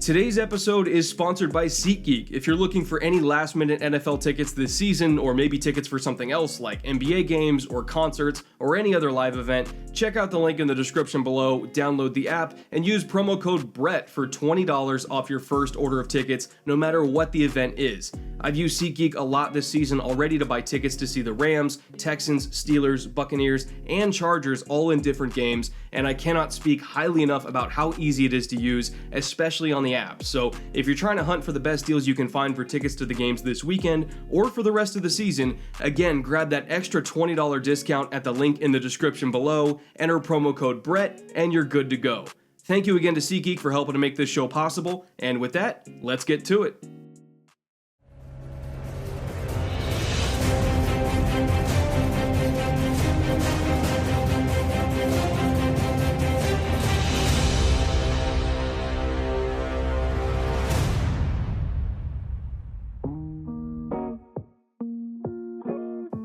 Today's episode is sponsored by SeatGeek. If you're looking for any last-minute NFL tickets this season, or maybe tickets for something else like NBA games or concerts or any other live event, check out the link in the description below, download the app, and use promo code BRETT for $20 off your first order of tickets, no matter what the event is. I've used SeatGeek a lot this season already to buy tickets to see the Rams, Texans, Steelers, Buccaneers, and Chargers all in different games, and I cannot speak highly enough about how easy it is to use, especially on the app. So if you're trying to hunt for the best deals you can find for tickets to the games this weekend or for the rest of the season, again, grab that extra $20 discount at the link in the description below, enter promo code BRETT, and you're good to go. Thank you again to SeatGeek for helping to make this show possible, and with that, let's get to it.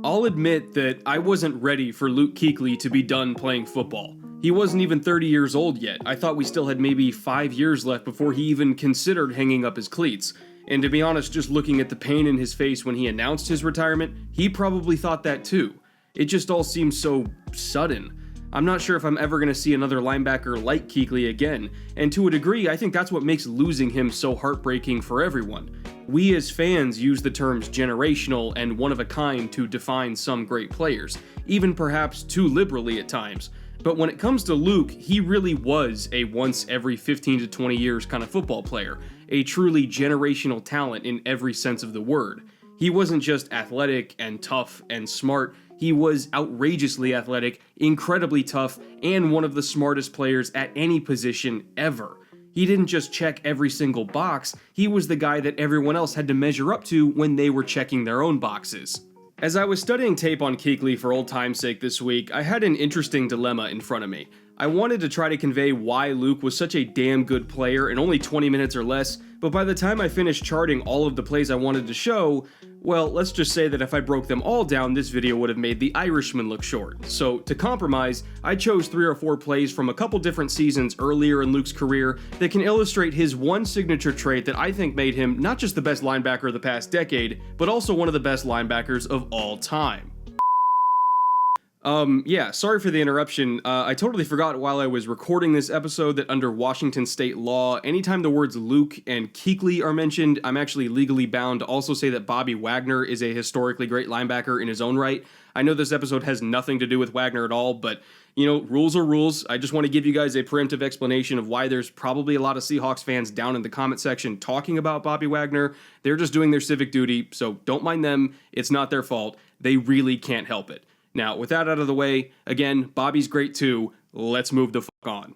I'll admit that I wasn't ready for Luke Kuechly to be done playing football. He wasn't even 30 years old yet. I thought we still had maybe 5 years left before he even considered hanging up his cleats. And to be honest, just looking at the pain in his face when he announced his retirement, he probably thought that too. It just all seems so sudden. I'm not sure if I'm ever going to see another linebacker like Kuechly again, and to a degree, I think that's what makes losing him so heartbreaking for everyone. We as fans use the terms generational and one of a kind to define some great players, even perhaps too liberally at times. But when it comes to Luke, he really was a once every 15 to 20 years kind of football player, a truly generational talent in every sense of the word. He wasn't just athletic and tough and smart, he was outrageously athletic, incredibly tough, and one of the smartest players at any position ever. He didn't just check every single box, he was the guy that everyone else had to measure up to when they were checking their own boxes. As I was studying tape on Kuechly for old time's sake this week, I had an interesting dilemma in front of me. I wanted to try to convey why Luke was such a damn good player in only 20 minutes or less, but by the time I finished charting all of the plays I wanted to show, well, let's just say that if I broke them all down, this video would have made The Irishman look short. So, to compromise, I chose 3 or 4 plays from a couple different seasons earlier in Luke's career that can illustrate his one signature trait that I think made him not just the best linebacker of the past decade, but also one of the best linebackers of all time. Yeah, sorry for the interruption. I totally forgot while I was recording this episode that under Washington state law, anytime the words Luke and Kuechly are mentioned, I'm actually legally bound to also say that Bobby Wagner is a historically great linebacker in his own right. I know this episode has nothing to do with Wagner at all, but, you know, rules are rules. I just want to give you guys a preemptive explanation of why there's probably a lot of Seahawks fans down in the comment section talking about Bobby Wagner. They're just doing their civic duty, so don't mind them. It's not their fault. They really can't help it. Now, with that out of the way, again, Bobby's great too. Let's move the fuck on.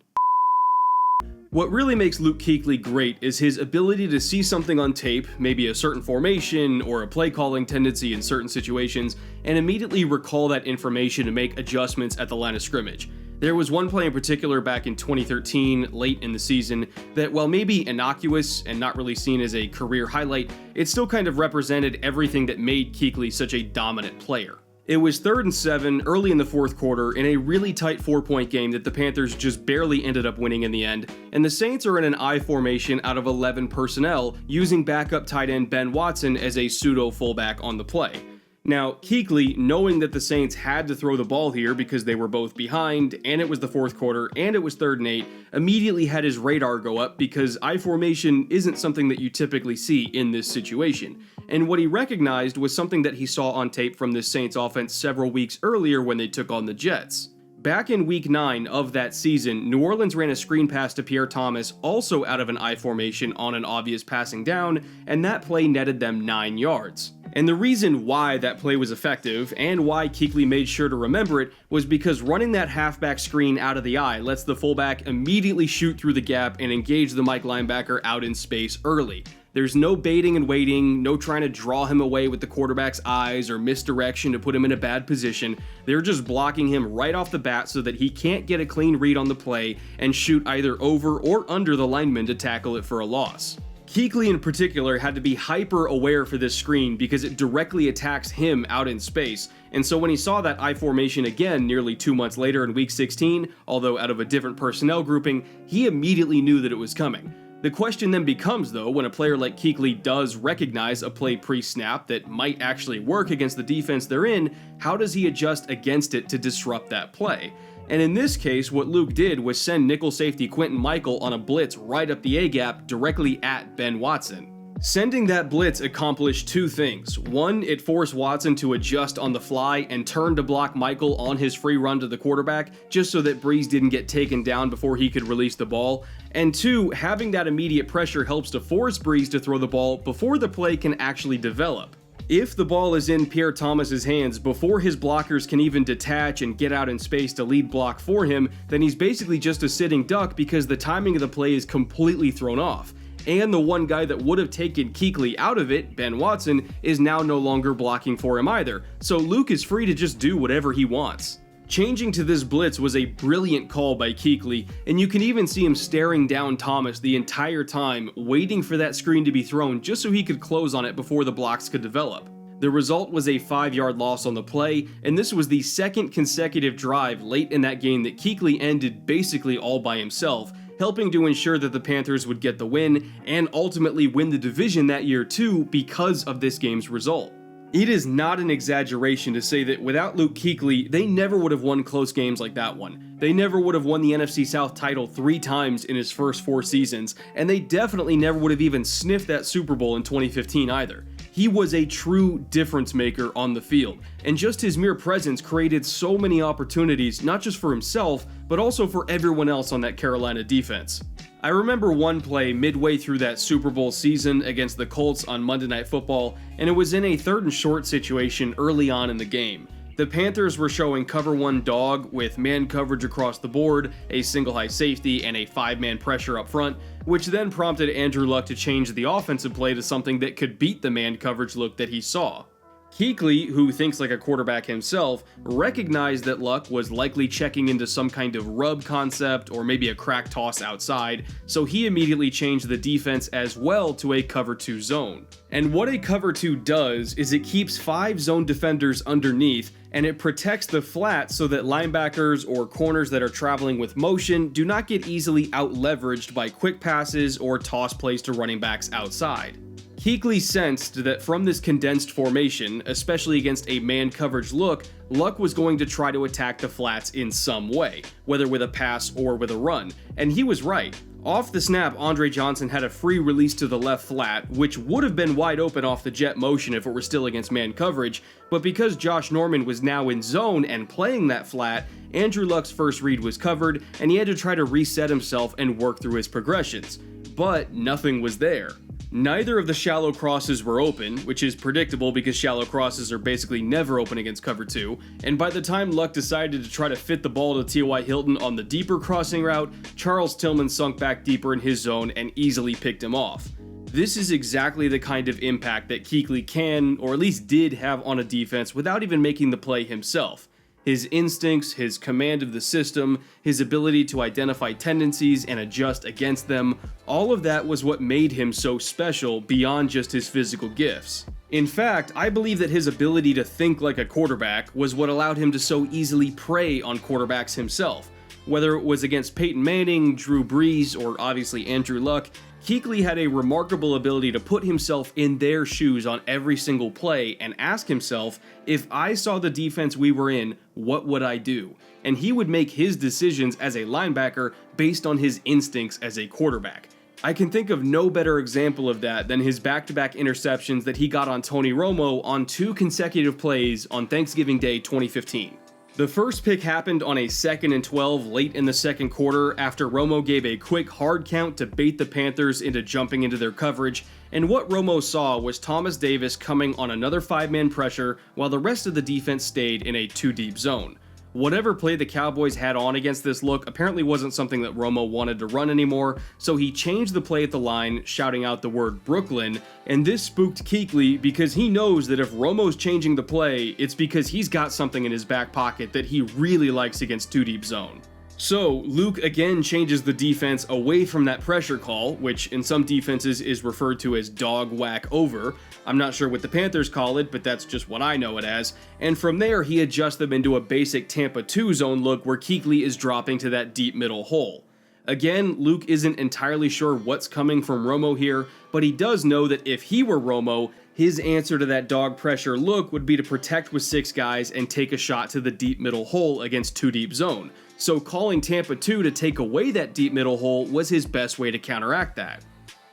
What really makes Luke Kuechly great is his ability to see something on tape, maybe a certain formation or a play calling tendency in certain situations, and immediately recall that information to make adjustments at the line of scrimmage. There was one play in particular back in 2013, late in the season, that while maybe innocuous and not really seen as a career highlight, it still kind of represented everything that made Kuechly such a dominant player. It was 3rd and 7 early in the fourth quarter in a really tight 4-point game that the Panthers just barely ended up winning in the end, and the Saints are in an I formation out of 11 personnel, using backup tight end Ben Watson as a pseudo fullback on the play. Now, Kuechly, knowing that the Saints had to throw the ball here because they were both behind, and it was the fourth quarter, and it was 3rd and 8, immediately had his radar go up because I formation isn't something that you typically see in this situation. And what he recognized was something that he saw on tape from this Saints offense several weeks earlier when they took on the Jets. Back in week 9 of that season, New Orleans ran a screen pass to Pierre Thomas, also out of an I formation on an obvious passing down, and that play netted them 9 yards. And the reason why that play was effective, and why Kuechly made sure to remember it, was because running that halfback screen out of the eye lets the fullback immediately shoot through the gap and engage the Mike linebacker out in space early. There's no baiting and waiting, no trying to draw him away with the quarterback's eyes or misdirection to put him in a bad position. They're just blocking him right off the bat so that he can't get a clean read on the play and shoot either over or under the lineman to tackle it for a loss. Kuechly in particular had to be hyper aware for this screen because it directly attacks him out in space, and so when he saw that I formation again nearly 2 months later in week 16, although out of a different personnel grouping, he immediately knew that it was coming. The question then becomes, though, when a player like Kuechly does recognize a play pre-snap that might actually work against the defense they're in, how does he adjust against it to disrupt that play? And in this case, what Luke did was send nickel safety Quentin Michael on a blitz right up the A-gap directly at Ben Watson. Sending that blitz accomplished two things. One, it forced Watson to adjust on the fly and turn to block Michael on his free run to the quarterback, just so that Brees didn't get taken down before he could release the ball. And two, having that immediate pressure helps to force Brees to throw the ball before the play can actually develop. If the ball is in Pierre Thomas's hands before his blockers can even detach and get out in space to lead block for him, then he's basically just a sitting duck because the timing of the play is completely thrown off. And the one guy that would have taken Kuechly out of it, Ben Watson, is now no longer blocking for him either, so Luke is free to just do whatever he wants. Changing to this blitz was a brilliant call by Kuechly, and you can even see him staring down Thomas the entire time, waiting for that screen to be thrown just so he could close on it before the blocks could develop. The result was a 5-yard loss on the play, and this was the second consecutive drive late in that game that Kuechly ended basically all by himself, helping to ensure that the Panthers would get the win and ultimately win the division that year too because of this game's result. It is not an exaggeration to say that without Luke Kuechly, they never would have won close games like that one. They never would have won the NFC South title 3 times in his first 4 seasons, and they definitely never would have even sniffed that Super Bowl in 2015 either. He was a true difference maker on the field, and just his mere presence created so many opportunities, not just for himself, but also for everyone else on that Carolina defense. I remember one play midway through that Super Bowl season against the Colts on Monday Night Football, and it was in a 3rd and short situation early on in the game. The Panthers were showing cover 1 dog with man coverage across the board, a single high safety, and a 5-man pressure up front, which then prompted Andrew Luck to change the offensive play to something that could beat the man coverage look that he saw. Kuechly, who thinks like a quarterback himself, recognized that Luck was likely checking into some kind of rub concept or maybe a crack toss outside, so he immediately changed the defense as well to a cover 2 zone. And what a cover 2 does is it keeps 5 zone defenders underneath, and it protects the flat so that linebackers or corners that are traveling with motion do not get easily out-leveraged by quick passes or toss plays to running backs outside. Kuechly sensed that from this condensed formation, especially against a man coverage look, Luck was going to try to attack the flats in some way, whether with a pass or with a run, and he was right. Off the snap, Andre Johnson had a free release to the left flat, which would have been wide open off the jet motion if it were still against man coverage, but because Josh Norman was now in zone and playing that flat, Andrew Luck's first read was covered, and he had to try to reset himself and work through his progressions. But nothing was there. Neither of the shallow crosses were open, which is predictable because shallow crosses are basically never open against cover 2, and by the time Luck decided to try to fit the ball to T.Y. Hilton on the deeper crossing route, Charles Tillman sunk back deeper in his zone and easily picked him off. This is exactly the kind of impact that Kuechly can, or at least did have on a defense without even making the play himself. His instincts, his command of the system, his ability to identify tendencies and adjust against them, all of that was what made him so special beyond just his physical gifts. In fact, I believe that his ability to think like a quarterback was what allowed him to so easily prey on quarterbacks himself. Whether it was against Peyton Manning, Drew Brees, or obviously Andrew Luck, Kuechly had a remarkable ability to put himself in their shoes on every single play and ask himself, if I saw the defense we were in, what would I do? And he would make his decisions as a linebacker based on his instincts as a quarterback. I can think of no better example of that than his back-to-back interceptions that he got on Tony Romo on 2 consecutive plays on Thanksgiving Day 2015. The first pick happened on a 2nd and 12 late in the second quarter after Romo gave a quick hard count to bait the Panthers into jumping into their coverage, and what Romo saw was Thomas Davis coming on another 5-man pressure while the rest of the defense stayed in a 2-deep zone. Whatever play the Cowboys had on against this look apparently wasn't something that Romo wanted to run anymore, so he changed the play at the line, shouting out the word Brooklyn, and this spooked Kuechly because he knows that if Romo's changing the play, it's because he's got something in his back pocket that he really likes against 2-deep zone. So, Luke again changes the defense away from that pressure call, which in some defenses is referred to as dog whack over. I'm not sure what the Panthers call it, but that's just what I know it as. And from there, he adjusts them into a basic Tampa 2 zone look where Kuechly is dropping to that deep middle hole. Again, Luke isn't entirely sure what's coming from Romo here, but he does know that if he were Romo, his answer to that dog pressure look would be to protect with 6 guys and take a shot to the deep middle hole against 2 deep zone. So calling Tampa 2 to take away that deep middle hole was his best way to counteract that.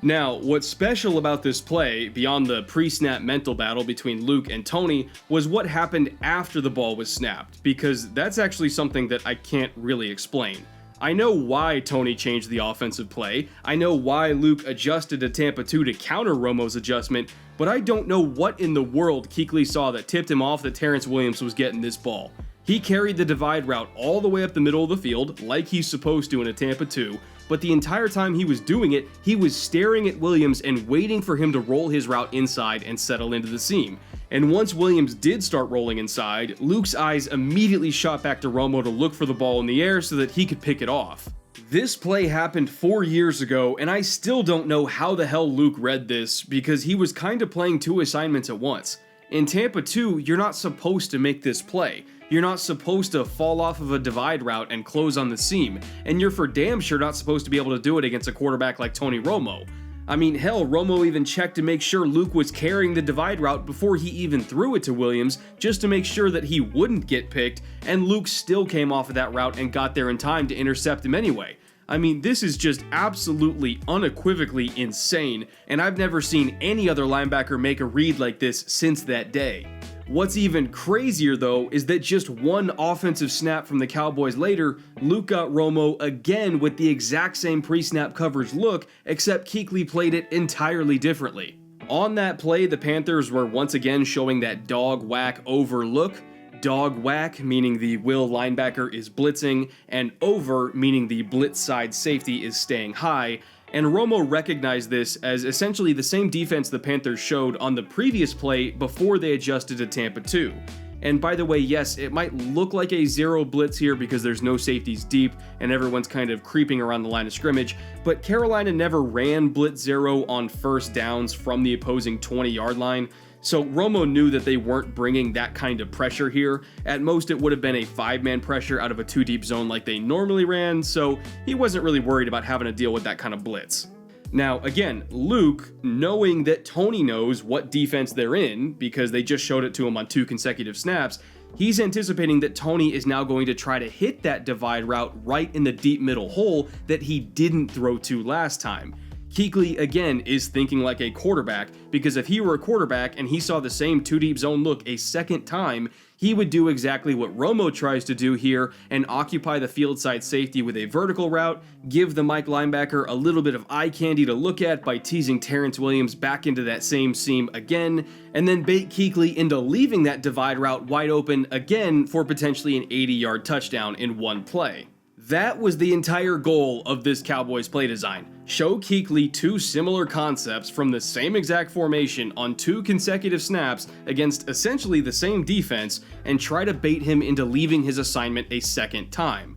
Now, what's special about this play, beyond the pre-snap mental battle between Luke and Tony, was what happened after the ball was snapped, because that's actually something that I can't really explain. I know why Tony changed the offensive play, I know why Luke adjusted to Tampa 2 to counter Romo's adjustment, but I don't know what in the world Kuechly saw that tipped him off that Terrence Williams was getting this ball. He carried the divide route all the way up the middle of the field, like he's supposed to in a Tampa 2, but the entire time he was doing it, he was staring at Williams and waiting for him to roll his route inside and settle into the seam. And once Williams did start rolling inside, Luke's eyes immediately shot back to Romo to look for the ball in the air so that he could pick it off. This play happened 4 years ago, and I still don't know how the hell Luke read this, because he was kind of playing 2 assignments at once. In Tampa 2, you're not supposed to make this play. You're not supposed to fall off of a divide route and close on the seam, and you're for damn sure not supposed to be able to do it against a quarterback like Tony Romo. I mean, hell, Romo even checked to make sure Luke was carrying the divide route before he even threw it to Williams, just to make sure that he wouldn't get picked, and Luke still came off of that route and got there in time to intercept him anyway. I mean, this is just absolutely unequivocally insane, and I've never seen any other linebacker make a read like this since that day. What's even crazier though is that just one offensive snap from the Cowboys later, Luke got Romo again with the exact same pre-snap coverage look, except Kuechly played it entirely differently. On that play, the Panthers were once again showing that dog whack over look. Dog whack meaning the will linebacker is blitzing, and over meaning the blitz side safety is staying high. And Romo recognized this as essentially the same defense the Panthers showed on the previous play before they adjusted to Tampa 2. And by the way, yes, it might look like a zero blitz here because there's no safeties deep and everyone's kind of creeping around the line of scrimmage, but Carolina never ran blitz zero on first downs from the opposing 20-yard line. So Romo knew that they weren't bringing that kind of pressure here. At most, it would have been a 5-man pressure out of a 2-deep zone like they normally ran, so he wasn't really worried about having to deal with that kind of blitz. Now, again, Luke, knowing that Tony knows what defense they're in, because they just showed it to him on 2 consecutive snaps, he's anticipating that Tony is now going to try to hit that divide route right in the deep middle hole that he didn't throw to last time. Kuechly, again, is thinking like a quarterback, because if he were a quarterback and he saw the same 2-deep zone look a second time, he would do exactly what Romo tries to do here and occupy the field side safety with a vertical route, give the Mike linebacker a little bit of eye candy to look at by teasing Terrence Williams back into that same seam again, and then bait Kuechly into leaving that divide route wide open again for potentially an 80-yard touchdown in one play. That was the entire goal of this Cowboys play design. Show Kuechly 2 similar concepts from the same exact formation on 2 consecutive snaps against essentially the same defense and try to bait him into leaving his assignment a second time.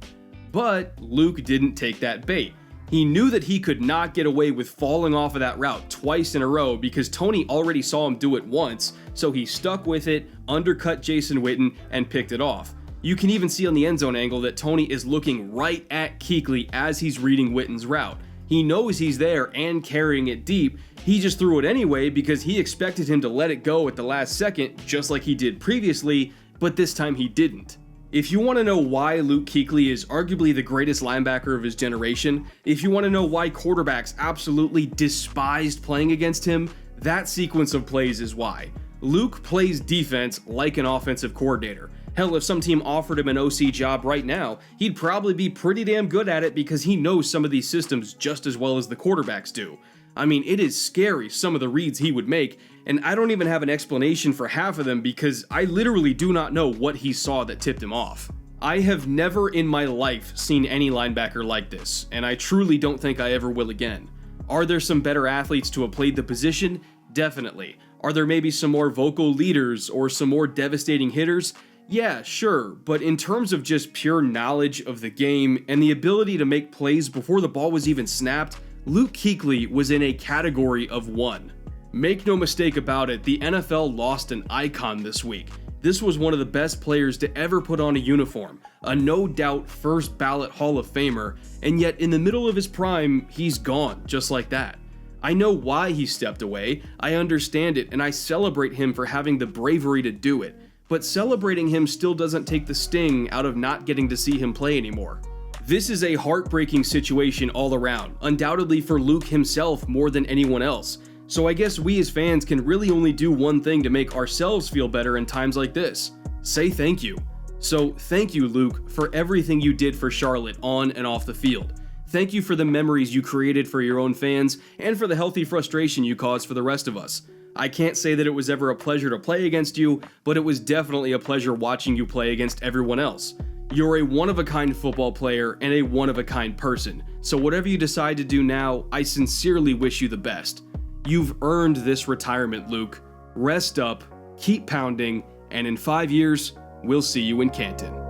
But Luke didn't take that bait. He knew that he could not get away with falling off of that route twice in a row because Tony already saw him do it once, so he stuck with it, undercut Jason Witten, and picked it off. You can even see on the end zone angle that Tony is looking right at Kuechly as he's reading Witten's route. He knows he's there and carrying it deep. He just threw it anyway because he expected him to let it go at the last second, just like he did previously, but this time he didn't. If you want to know why Luke Kuechly is arguably the greatest linebacker of his generation, if you want to know why quarterbacks absolutely despised playing against him, that sequence of plays is why. Luke plays defense like an offensive coordinator. Hell, if some team offered him an OC job right now, he'd probably be pretty damn good at it because he knows some of these systems just as well as the quarterbacks do. I mean, it is scary some of the reads he would make, and I don't even have an explanation for half of them because I literally do not know what he saw that tipped him off. I have never in my life seen any linebacker like this, and I truly don't think I ever will again. Are there some better athletes to have played the position? Definitely. Are there maybe some more vocal leaders or some more devastating hitters? Yeah, sure, but in terms of just pure knowledge of the game and the ability to make plays before the ball was even snapped, Luke Kuechly was in a category of one. Make no mistake about it, the NFL lost an icon this week. This was one of the best players to ever put on a uniform, a no-doubt first ballot Hall of Famer, and yet in the middle of his prime, he's gone, just like that. I know why he stepped away, I understand it, and I celebrate him for having the bravery to do it, but celebrating him still doesn't take the sting out of not getting to see him play anymore. This is a heartbreaking situation all around, undoubtedly for Luke himself more than anyone else. So I guess we as fans can really only do one thing to make ourselves feel better in times like this. Say thank you. So thank you, Luke, for everything you did for Charlotte on and off the field. Thank you for the memories you created for your own fans and for the healthy frustration you caused for the rest of us. I can't say that it was ever a pleasure to play against you, but it was definitely a pleasure watching you play against everyone else. You're a one-of-a-kind football player and a one-of-a-kind person, so whatever you decide to do now, I sincerely wish you the best. You've earned this retirement, Luke. Rest up, keep pounding, and in 5 years, we'll see you in Canton.